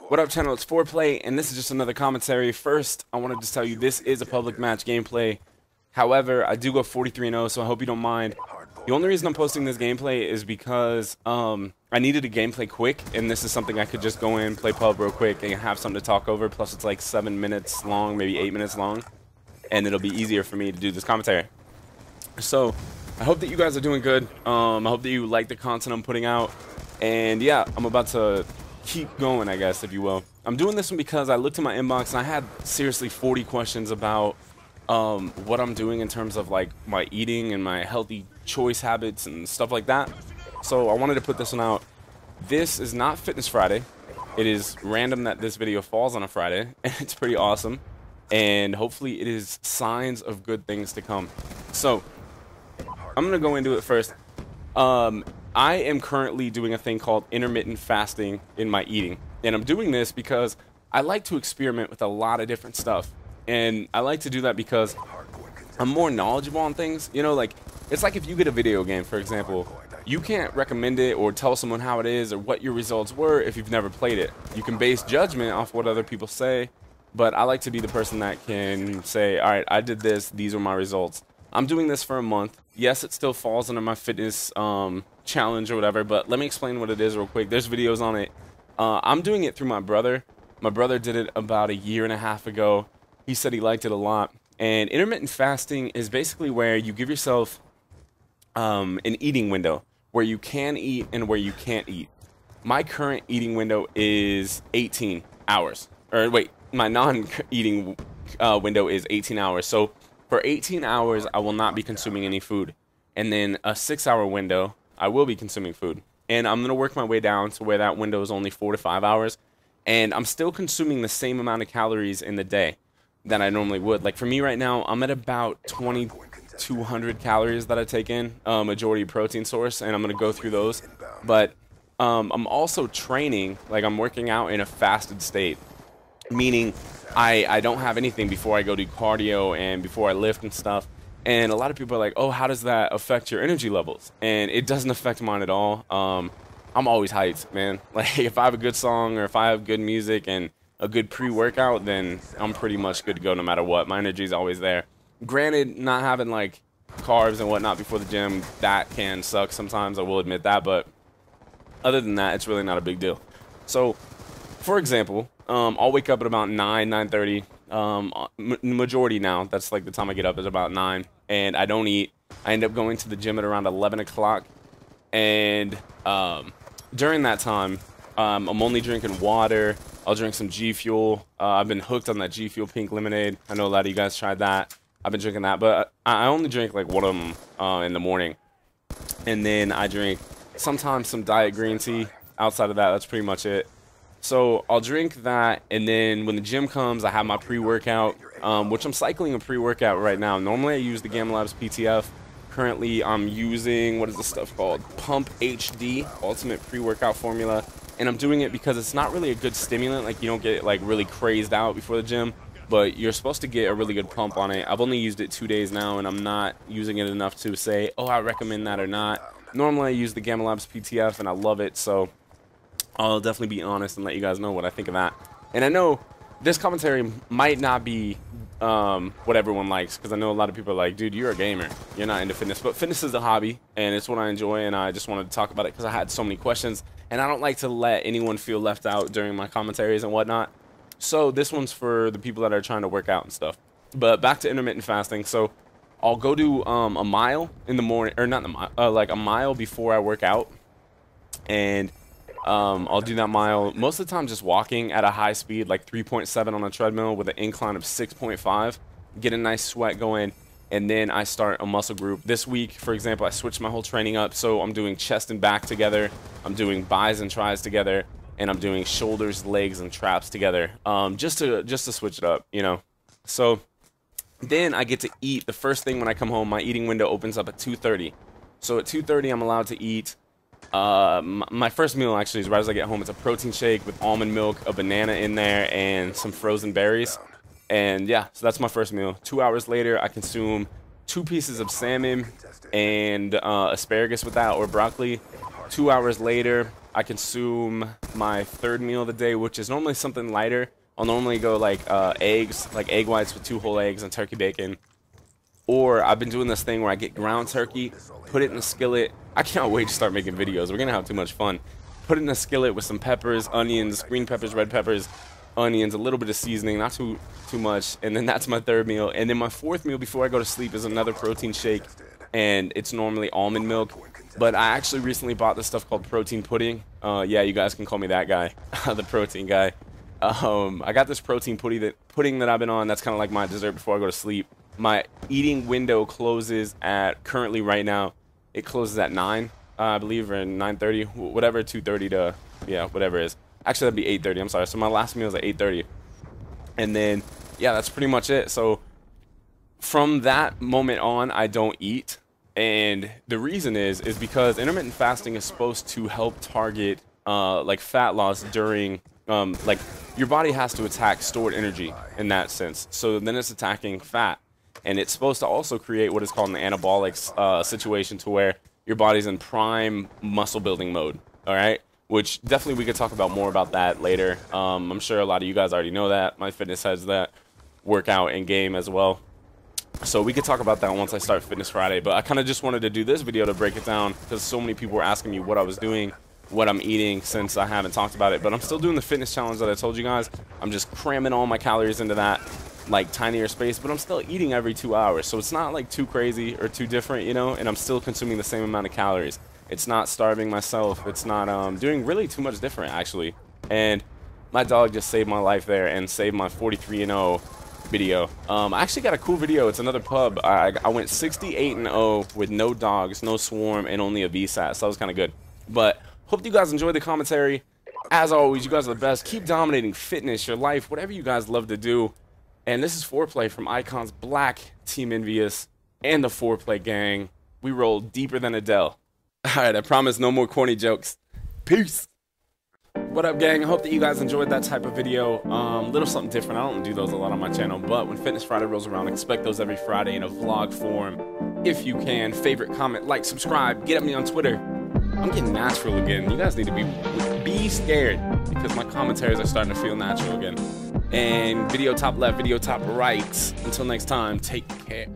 What up, channel? It's FoRePLayy, and this is just another commentary. First, I wanted to tell you this is a public match gameplay. However, I do go 43-0, so I hope you don't mind. The only reason I'm posting this gameplay is because I needed a gameplay quick, and this is something I could just go in, play pub real quick, and have something to talk over. Plus, it's like 7 minutes long, maybe 8 minutes long, and it'll be easier for me to do this commentary. So, I hope that you guys are doing good. I hope that you like the content I'm putting out, and yeah, I'm about to keep going, I guess, if you will. I'm doing this one because I looked in my inbox and I had seriously 40 questions about what I'm doing in terms of like my eating and my healthy choice habits and stuff like that. So I wanted to put this one out. This is not Fitness Friday. It is random that this video falls on a Friday, and it's pretty awesome. And hopefully it is signs of good things to come. So I'm gonna go into it first. I am currently doing a thing called intermittent fasting in my eating. And I'm doing this because I like to experiment with a lot of different stuff. And I like to do that because I'm more knowledgeable on things. You know, like, it's like if you get a video game, for example, you can't recommend it or tell someone how it is or what your results were if you've never played it. You can base judgment off what other people say, but I like to be the person that can say, all right, I did this, these are my results. I'm doing this for a month. Yes, it still falls under my fitness challenge or whatever, but let me explain what it is real quick. There's videos on it. I'm doing it through my brother. My brother did it about 1.5 years ago. He said he liked it a lot. And intermittent fasting is basically where you give yourself an eating window where you can eat and where you can't eat. My current eating window is 18 hours. Or wait, my non-eating window is 18 hours. So for 18 hours, I will not be consuming any food. And then a 6-hour window, I will be consuming food. And I'm going to work my way down to where that window is only 4 to 5 hours. And I'm still consuming the same amount of calories in the day that I normally would. Like for me right now, I'm at about 2,200 calories that I take in, majority protein source, and I'm going to go through those. But I'm also training, like I'm working out in a fasted state, meaning I don't have anything before I go do cardio and before I lift and stuff. And a lot of people are like, oh, how does that affect your energy levels? And it doesn't affect mine at all. I'm always hyped, man. Like if I have a good song or if I have good music and a good pre-workout, then I'm pretty much good to go no matter what. My energy is always there. Granted, not having like carbs and whatnot before the gym, that can suck sometimes, I will admit that. But other than that, it's really not a big deal. So, for example, I'll wake up at about 9:30. Majority now, that's like the time I get up is about 9, and I don't eat. I end up going to the gym at around 11 o'clock, and during that time, I'm only drinking water. I'll drink some G Fuel. I've been hooked on that G Fuel pink lemonade. I know a lot of you guys tried that. I've been drinking that, but I only drink like one of them in the morning, and then I drink sometimes some diet green tea. Outside of that, that's pretty much it. So I'll drink that, and then when the gym comes, I have my pre-workout, which I'm cycling a pre-workout right now. Normally I use the Gamma Labs PTF. Currently I'm using, what is this stuff called? Pump HD, Ultimate Pre-Workout Formula. And I'm doing it because it's not really a good stimulant. Like you don't get like really crazed out before the gym, but you're supposed to get a really good pump on it. I've only used it 2 days now, and I'm not using it enough to say, oh, I recommend that or not. Normally I use the Gamma Labs PTF, and I love it, so I'll definitely be honest and let you guys know what I think of that. And I know this commentary might not be what everyone likes, because I know a lot of people are like, dude, you're a gamer, you're not into fitness. But fitness is a hobby, and it's what I enjoy, and I just wanted to talk about it because I had so many questions, and I don't like to let anyone feel left out during my commentaries and whatnot. So this one's for the people that are trying to work out and stuff. But back to intermittent fasting. So I'll go do a mile in the morning, or not like a mile before I work out, and I'll do that mile most of the time just walking at a high speed, like 3.7 on a treadmill with an incline of 6.5, get a nice sweat going, and then I start a muscle group. This week, for example, I switched my whole training up, so I'm doing chest and back together, I'm doing bis and tris together, and I'm doing shoulders, legs, and traps together, just to switch it up, you know. So then I get to eat the first thing when I come home. My eating window opens up at 2:30. So at 2:30 I'm allowed to eat My first meal actually is right as I get home. It's a protein shake with almond milk, a banana in there, and some frozen berries. And yeah, so that's my first meal. 2 hours later, I consume 2 pieces of salmon and asparagus with that, or broccoli. 2 hours later, I consume my third meal of the day, which is normally something lighter. I'll normally go like eggs, like egg whites with 2 whole eggs and turkey bacon. Or I've been doing this thing where I get ground turkey, put it in a skillet. I can't wait to start making videos. We're going to have too much fun. Put it in a skillet with some peppers, onions, green peppers, red peppers, onions, a little bit of seasoning, not too much. And then that's my third meal. And then my fourth meal before I go to sleep is another protein shake. And it's normally almond milk. But I actually recently bought this stuff called protein pudding. Yeah, you guys can call me that guy, the protein guy. I got this protein pudding that I've been on. That's kind of like my dessert before I go to sleep. My eating window closes at, currently right now, it closes at 9, I believe, or 9:30, whatever, 2:30 to, yeah, whatever it is. Actually, that'd be 8:30, I'm sorry. So my last meal is at 8:30. And then, yeah, that's pretty much it. So from that moment on, I don't eat. And the reason is because intermittent fasting is supposed to help target, like, fat loss during, like, your body has to attack stored energy in that sense. So then it's attacking fat. And it's supposed to also create what is called an anabolic situation, to where your body's in prime muscle building mode. All right, which definitely we could talk about more about that later. I'm sure a lot of you guys already know that. My fitness has that workout in game as well. So we could talk about that once I start Fitness Friday. But I kind of just wanted to do this video to break it down, because so many people were asking me what I was doing, what I'm eating, since I haven't talked about it. But I'm still doing the fitness challenge that I told you guys. I'm just cramming all my calories into that, like, tinier space, but I'm still eating every 2 hours, so it's not like too crazy or too different, you know, and I'm still consuming the same amount of calories. It's not starving myself. It's not doing really too much different, actually. And my dog just saved my life there and saved my 43-0 video. I actually got a cool video. It's another pub. I went 68-0 with no dogs, no swarm, and only a VSAT, so that was kind of good. But hope you guys enjoyed the commentary. As always, you guys are the best. Keep dominating fitness, your life, whatever you guys love to do. And this is FoRePLayy from Icons Black, Team Envious, and the FoRePLayy gang. We roll deeper than Adele. Alright, I promise no more corny jokes. Peace! What up, gang? I hope that you guys enjoyed that type of video. Little something different. I don't do those a lot on my channel, but when Fitness Friday rolls around, expect those every Friday in a vlog form. If you can, favorite, comment, like, subscribe, get at me on Twitter. I'm getting natural again. You guys need to be scared, because my commentaries are starting to feel natural again. And video top left, video top right. Until next time, take care.